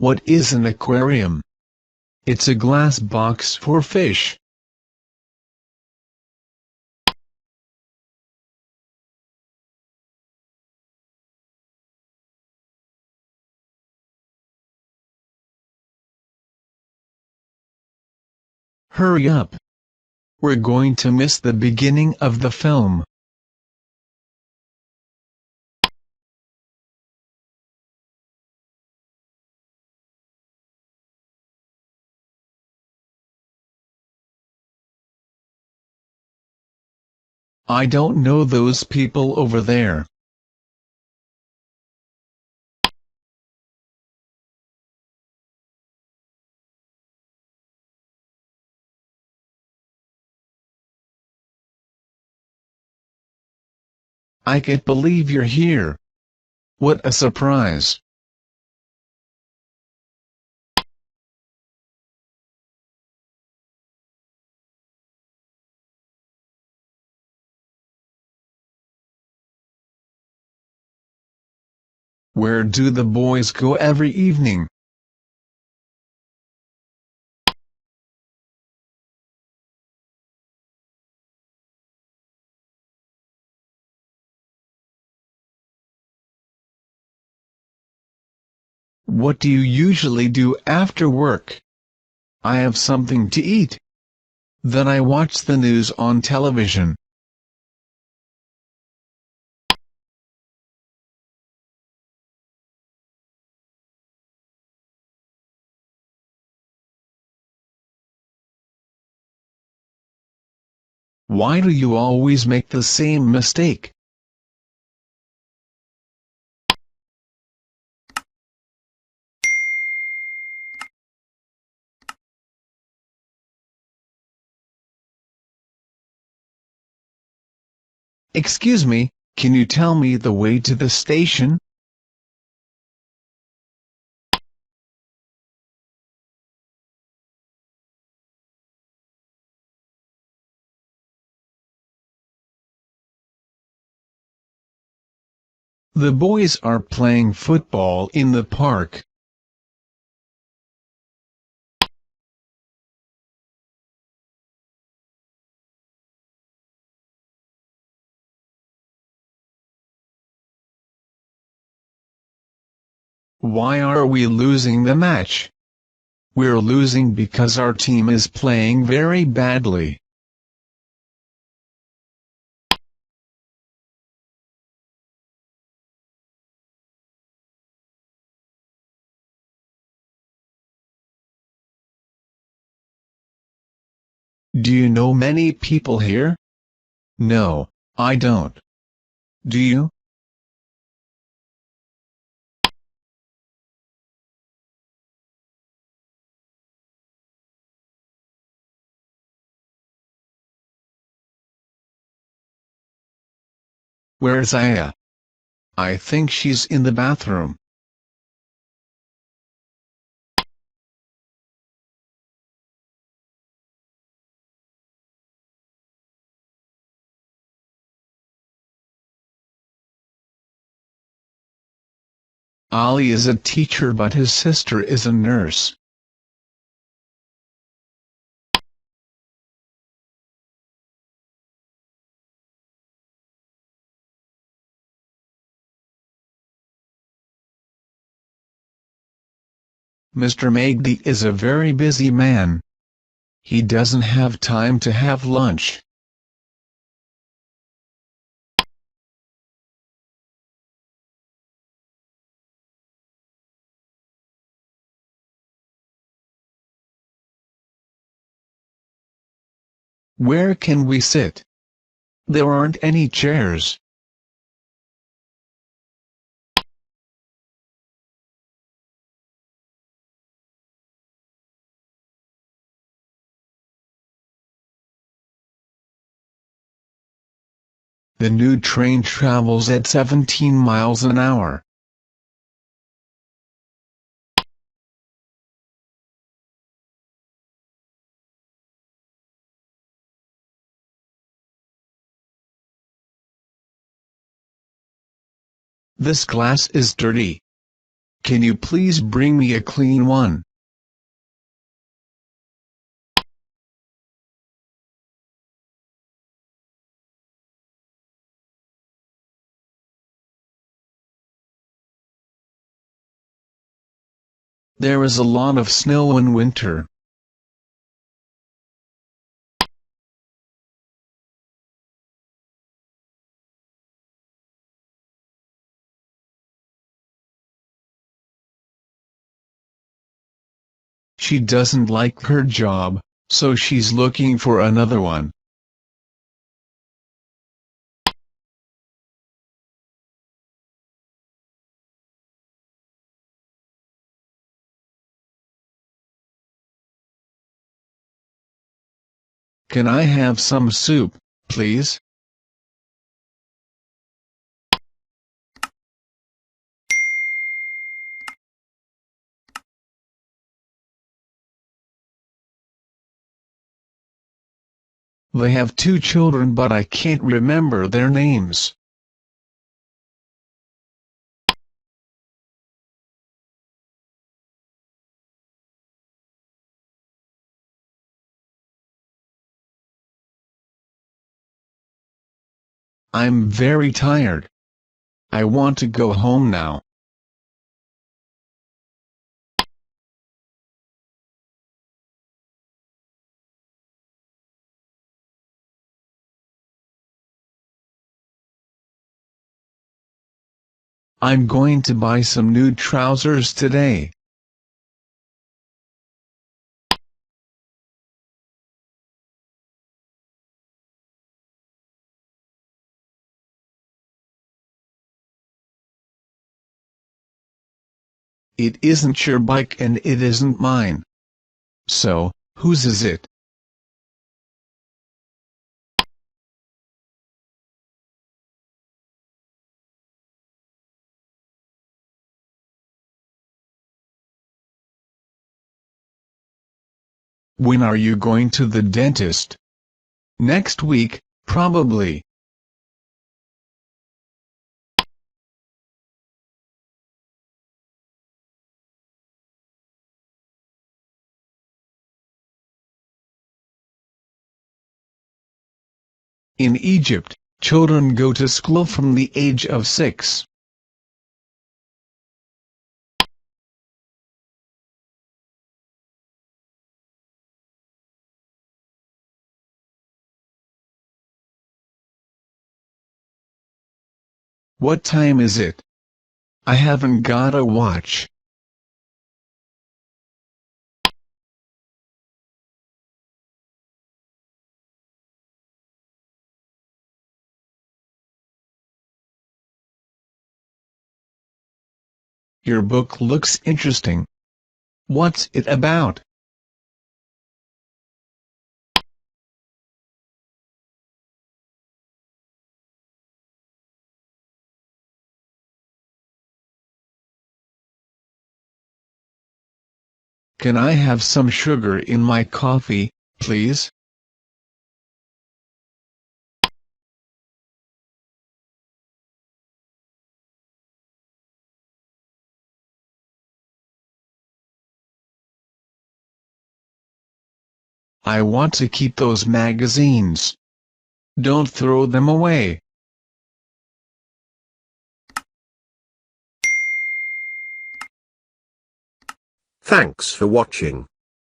What is an aquarium? It's a glass box for fish. Hurry up. We're going to miss the beginning of the film. I don't know those people over there. I can't believe you're here. What a surprise. Where do the boys go every evening? What do you usually do after work? I have something to eat. Then I watch the news on television. Why do you always make the same mistake? Excuse me, can you tell me the way to the station? The boys are playing football in the park. Why are we losing the match? We're losing because our team is playing very badly. Do you know many people here? No, I don't. Do you? Where's Aya? I think she's in the bathroom. Ali is a teacher but his sister is a nurse. Mr. Magdi is a very busy man. He doesn't have time to have lunch. Where can we sit? There aren't any chairs. The new train travels at 17 miles an hour. This glass is dirty. Can you please bring me a clean one? There is a lot of snow in winter. She doesn't like her job, so she's looking for another one. Can I have some soup, please? They have 2 children, but I can't remember their names. I'm very tired. I want to go home now. I'm going to buy some new trousers today. It isn't your bike and it isn't mine. So, whose is it? When are you going to the dentist? Next week, probably. In Egypt, children go to school from the age of 6. What time is it? I haven't got a watch. Your book looks interesting. What's it about? Can I have some sugar in my coffee, please? I want to keep those magazines. Don't throw them away. Thanks for watching.